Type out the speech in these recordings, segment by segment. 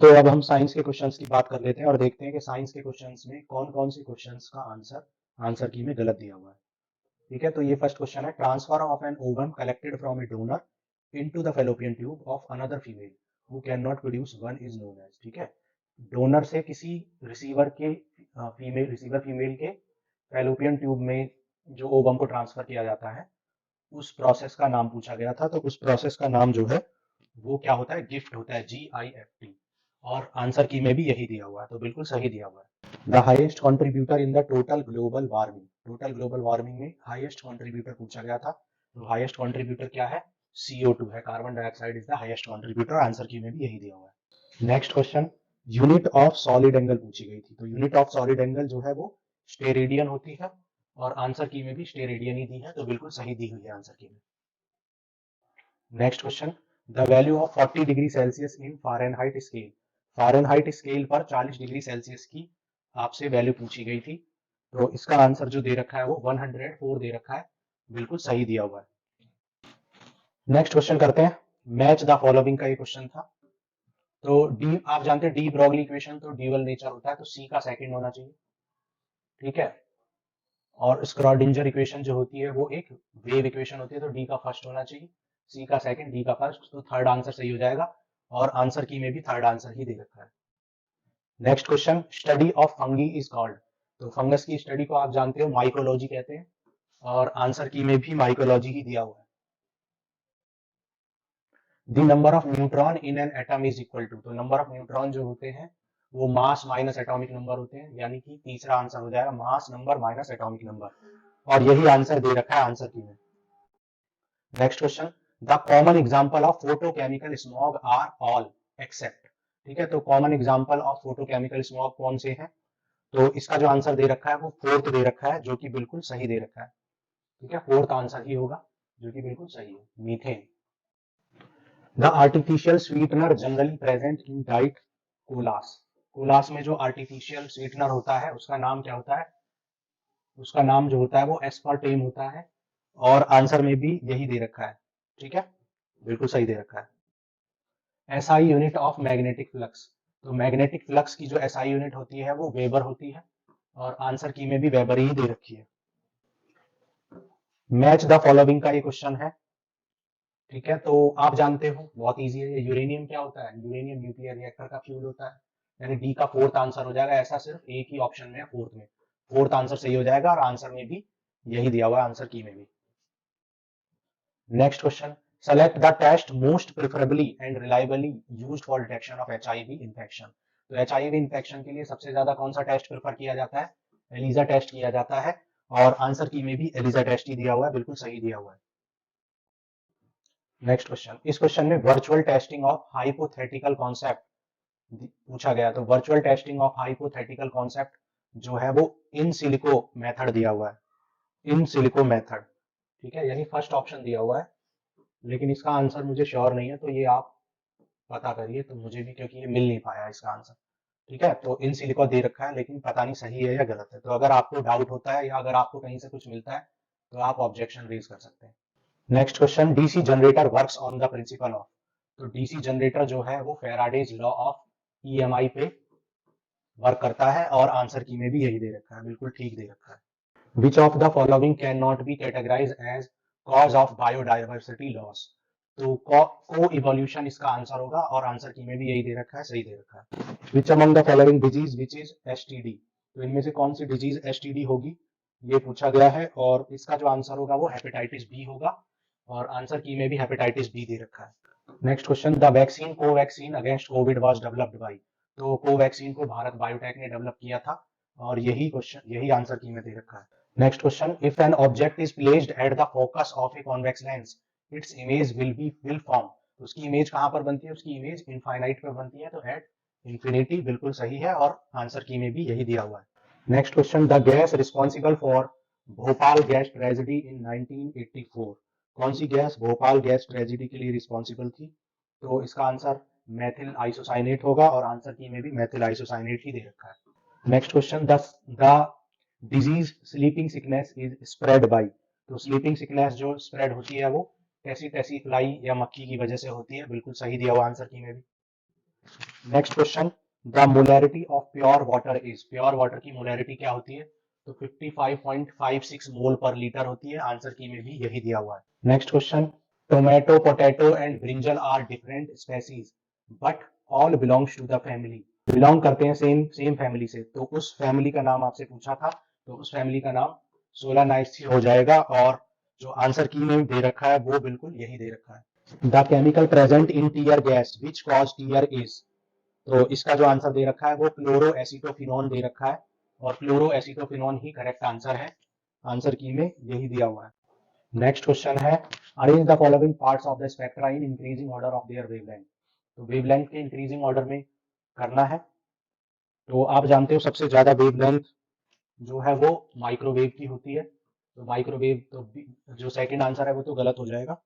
तो अब हम साइंस के क्वेश्चंस की बात कर लेते हैं और देखते हैं कि साइंस के क्वेश्चंस में कौन कौन से क्वेश्चंस का आंसर की में गलत दिया हुआ है। ठीक है, तो ये फर्स्ट क्वेश्चन है, transfer of an ovum collected from a donor into the fallopian tube of another female who can not produce one is known as. ठीक है, डोनर से किसी रिसीवर के रिसीवर फीमेल के फैलोपियन ट्यूब में जो ovum को ट्रांसफर किया जाता है उस प्रोसेस का नाम पूछा गया था। तो उस प्रोसेस का नाम जो है वो क्या होता है, गिफ्ट होता है, GIFT। और आंसर की में भी यही दिया हुआ है, तो बिल्कुल सही दिया हुआ है। The highest contributor in the total global warming में हाईएस्ट कंट्रीब्यूटर पूछा गया था। तो हाईएस्ट कंट्रीब्यूटर क्या है, CO2 है, carbon dioxide is the highest contributor. Answer की में भी यही दिया हुआ है। Next question, unit of solid angle पूछी गई थी। तो यूनिट ऑफ सॉलिड एंगल जो है वो स्टेरेडियन होती है और आंसर की में भी स्टेरेडियन ही दी है, तो बिल्कुल सही दी हुई है आंसर की में। Next question, the value of 40 degree Celsius in Fahrenheit scale. Fahrenheit scale पर 40 डिग्री सेल्सियस की आपसे वैल्यू पूछी गई थी। तो इसका आंसर जो दे रखा है वो 104 दे रखा है, बिल्कुल सही दिया हुआ है। नेक्स्ट क्वेश्चन करते हैं, मैच द फॉलोइंग का ये क्वेश्चन था। तो डी आप जानते हैं डी ब्रॉगली इक्वेशन तो ड्यूअल नेचर होता है, तो सी का सेकंड होना चाहिए। ठीक है, और स्क्रॉडिंजर इक्वेशन जो होती है वो एक वेव इक्वेशन होती है, तो डी का फर्स्ट होना चाहिए, सी का सेकंड, डी का फर्स्ट, तो थर्ड आंसर सही हो जाएगा। और आंसर की में भी थर्ड आंसर ही दे रखा है। Next question, study of fungi is called. तो फंगस की स्टडी को आप जानते हो माइकोलॉजी कहते हैं, और आंसर की में भी माइकोलॉजी ही दिया हुआ है। The number of neutron in an atom is equal to. तो नंबर ऑफ न्यूट्रॉन जो होते हैं वो मास माइनस एटॉमिक नंबर होते हैं, यानी कि तीसरा आंसर हो जाएगा mass number minus atomic number, और यही आंसर दे रखा है आंसर की में। Next question, the common example of photochemical smog are all except. ठीक है, तो common example of photochemical smog कौन से हैं, तो इसका जो आंसर दे रखा है वो फोर्थ दे रखा है, जो कि बिल्कुल सही दे रखा है। ठीक है, फोर्थ आंसर ही होगा जो कि बिल्कुल सही है, methane. The artificial sweetener generally present in diet colas. Colas में जो आर्टिफिशियल स्वीटनर होता है उसका नाम क्या होता है, उसका नाम जो होता है वो एस्पार्टेम होता है, और आंसर में भी यही दे रखा है। ठीक है, बिल्कुल सही दे रखा है। SI unit of magnetic flux. तो मैग्नेटिक फ्लक्स की जो SI यूनिट होती है वो वेबर होती है, और आंसर की में भी वेबर ही दे रखी है। मैच द फॉलोइंग का ये क्वेश्चन है। ठीक है, तो आप जानते हो बहुत इजी है, यूरेनियम क्या होता है, यूरेनियम न्यूक्लियर रिएक्टर का फ्यूल होता है, यानी डी का फोर्थ आंसर हो जाएगा। ऐसा सिर्फ एक ही ऑप्शन में है, फोर्थ में, फोर्थ आंसर सही हो जाएगा, और आंसर में भी यही दिया हुआ है, आंसर की में भी। Next question, select the test most preferably and reliably used for detection of HIV infection. तो HIV इन्फेक्शन के लिए सबसे ज्यादा कौन सा टेस्ट प्रेफर किया जाता है, एलिजा टेस्ट किया जाता है, और आंसर की में भी एलिजा टेस्ट ही दिया हुआ है, बिल्कुल सही दिया हुआ है। नेक्स्ट क्वेश्चन, इस क्वेश्चन में virtual testing of hypothetical concept पूछा गया। तो virtual testing of hypothetical concept जो है वो इन सिलिको मेथड दिया हुआ है, इन सिलिको मेथड। ठीक है, यानी फर्स्ट ऑप्शन दिया हुआ है, लेकिन इसका आंसर मुझे श्योर नहीं है, तो ये आप पता करिए, तो मुझे भी, क्योंकि ये मिल नहीं पाया इसका आंसर। ठीक है, तो इन सिलिको दे रखा है, लेकिन पता नहीं सही है या गलत है। तो अगर आपको डाउट होता है या अगर आपको कहीं से कुछ मिलता है तो आप ऑब्जेक्शन रेज कर सकते हैं। Next question, DC generator works on the principle of. तो DC जनरेटर जो है वो फैराडेज लॉ ऑफ EMI पे वर्क करता है, और आंसर की में भी यही दे रखा है, बिल्कुल ठीक दे रखा है। Which of the following can not be categorize as cause of biodiversity loss. तो को इवोल्यूशन इसका आंसर होगा, और आंसर की में भी यही दे रखा है, सही दे रखा है। Which among the following disease which is STD। तो इनमें से कौन सी डिजीज STD होगी, ये पूछा गया है, और इसका जो आंसर होगा वो हेपेटाइटिस बी होगा, और आंसर की में भी हेपेटाइटिस बी दे रखा है। Next question, the vaccine Covaxin against Covid was developed by. तो कोवैक्सीन को भारत बायोटेक ने डेवलप किया था, और यही क्वेश्चन, यही आंसर की में दे रखा है। Next question, if an object is placed at the focus of a convex lens its image will form. तो उसकी इमेज कहां पर बनती है, उसकी इमेज इनफाइनाइट पे बनती है, तो एट इंफिनिटी, बिल्कुल सही है, और आंसर की में भी यही दिया हुआ है। Next question, the gas responsible for Bhopal gas tragedy in 1984। कौन सी गैस भोपाल गैस ट्रेजेडी के लिए रिस्पॉन्सिबल थी, तो इसका आंसर मेथिल आइसोसाइनेट होगा, और आंसर की में भी मेथिल आइसोसाइनेट ही दे रखा है। Next question, the disease sleeping sickness is spread by. तो स्लीपिंग सिकनेस जो स्प्रेड होती है वो टेसी टेसी फ्लाई या मक्खी की वजह से होती है, बिल्कुल सही दिया हुआ आंसर की में भी। Next question, the molarity of pure water is, pure water की मोलैरिटी क्या होती है? तो 55.56 मोल पर लीटर होती है। आंसर की में भी यही दिया हुआ है। Next question, tomato, potato and brinjal are different species but all belongs to the family, belong करते हैं सेम सेम फैमिली से, तो उस फैमिली का नाम आपसे पूछा था, तो उस फैमिली का नाम सोलानाइसी हो जाएगा। और जो आंसर की में दे रखा है वो बिल्कुल यही दे रखा है। The chemical present in tear gas which cause tear is, तो इसका जो आंसर दे रखा है वो क्लोरो एसिटोफिनॉन दे रखा है, और क्लोरो एसिटोफिनॉन ही करेक्ट आंसर है। आंसर की में यही दिया हुआ है। नेक्स्ट क्वेश्चन है, arrange the following parts of the spectra in increasing order of their wavelength, तो वेवलेंथ के इंक्रीजिंग ऑर्डर में करना है। तो आप जानते हो सबसे ज्यादा वेवलेंथ जो है वो माइक्रोवेव की होती है, तो माइक्रोवेव तो जो सेकंड आंसर है वो तो गलत हो जाएगा।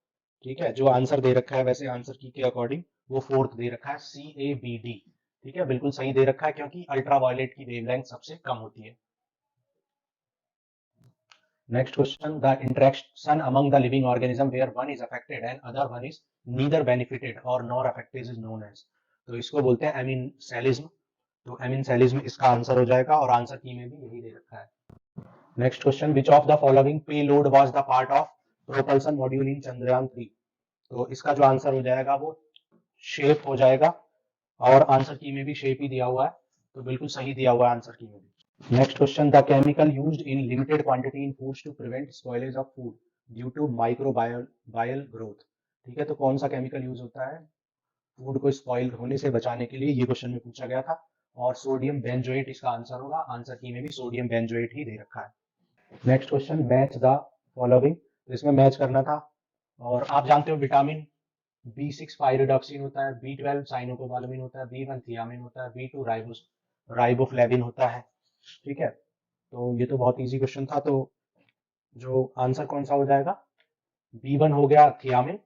ठीक है, जो आंसर दे रखा है वैसे आंसर की के अकॉर्डिंग वो फोर्थ दे रखा है, CABD। ठीक है, बिल्कुल सही दे रखा है क्योंकि अल्ट्रावायलेट की वेवलेंथ सबसे कम होती है। Next question, the interaction among the living organism where one is affected and other one is neither benefited और nor affected is known as, तो इसको बोलते हैं एमिनसेलिज्म। तो एमिनसेलिज्म इसका आंसर हो जाएगा, और आंसर की में भी यही दे रखा है। Next question, which of the following payload was the part of propulsion module in Chandrayaan 3, तो इसका जो आंसर हो जाएगा वो शेप हो जाएगा, और आंसर की में भी शेप ही दिया हुआ है, तो बिल्कुल सही दिया हुआ है आंसर की में भी। Next question, the chemical used in limited quantity in foods to prevent spoilage of food due to microbial growth, ठीक है, तो कौन सा केमिकल यूज होता है फूड को स्पॉइल होने से बचाने के लिए, ये क्वेश्चन में पूछा गया था, और सोडियम बेंजोएट इसका आंसर होगा। आंसर की में भी सोडियम बेंजोएट ही दे रखा है। Next question, match the following, तो इसमें मैच करना था, और आप जानते हो विटामिन B6 पाइरिडॉक्सिन होता है, B12 साइनोकोबालामिन होता है, B1 थियामिन होता है, B2 राइबोफ्लेविन होता है। ठीक है, तो ये तो बहुत इजी क्वेश्चन था, तो जो आंसर कौन सा हो जाएगा, B1 हो गया थियामिन,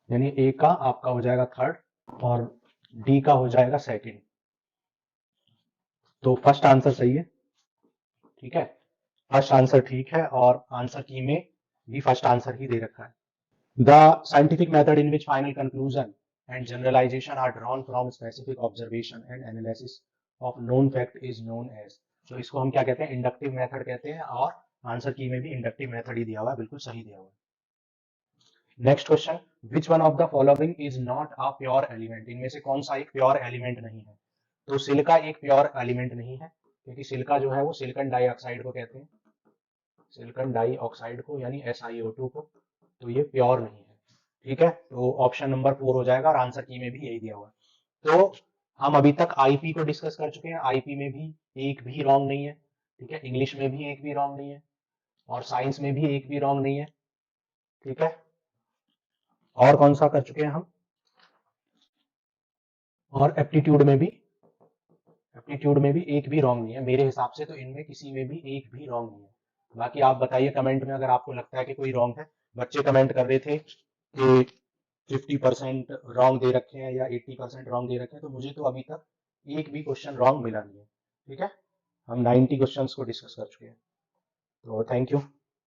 यानी ए का आपका हो जाएगा थर्ड, और डी का हो जाएगा सेकंड, तो फर्स्ट आंसर सही है। ठीक है, फर्स्ट आंसर ठीक है, और आंसर की में भी फर्स्ट आंसर ही दे रखा है। The scientific method in which final conclusion and generalization are drawn from specific observation and analysis of known fact is known as, तो इसको हम क्या कहते हैं, इंडक्टिव मेथड कहते हैं, और आंसर की में भी इंडक्टिव मेथड ही दिया हुआ है, बिल्कुल सही दिया हुआ है। Next question, which one of the following is not a pure element, इनमें से कौन सा एक प्योर एलिमेंट नहीं है, तो सिलिका एक प्योर एलिमेंट नहीं है, क्योंकि सिलिका जो है वो सिलिकॉन डाइऑक्साइड को कहते हैं, सिलिकॉन डाइऑक्साइड को, यानी SiO2 को, तो ये प्योर नहीं है। ठीक है, तो ऑप्शन नंबर 4 हो जाएगा, और आंसर की में भी यही दिया हुआ है। तो हम अभी तक आईपी को डिस्कस कर चुके हैं, आईपी में भी एक भी रॉन्ग नहीं है। ठीक है, इंग्लिश में भी एक भी रॉन्ग नहीं है, और साइंस में भी एक भी रॉन्ग नहीं है। ठीक है, और कौन सा कर चुके हैं हम, और एप्टीट्यूड में भी एक भी रॉन्ग नहीं है मेरे हिसाब से, तो इनमें किसी में भी एक भी रॉन्ग नहीं है। बाकी आप बताइए कमेंट में अगर आपको लगता है कि कोई रॉन्ग है। बच्चे कमेंट कर रहे थे कि 50% रॉन्ग दे रखे हैं या 80% रॉन्ग दे रखे हैं, तो मुझे तो अभी तक एक भी क्वेश्चन रॉन्ग मिला नहीं है। ठीक है, हम 90 क्वेश्चंस को डिस्कस कर चुके हैं, तो थैंक यू।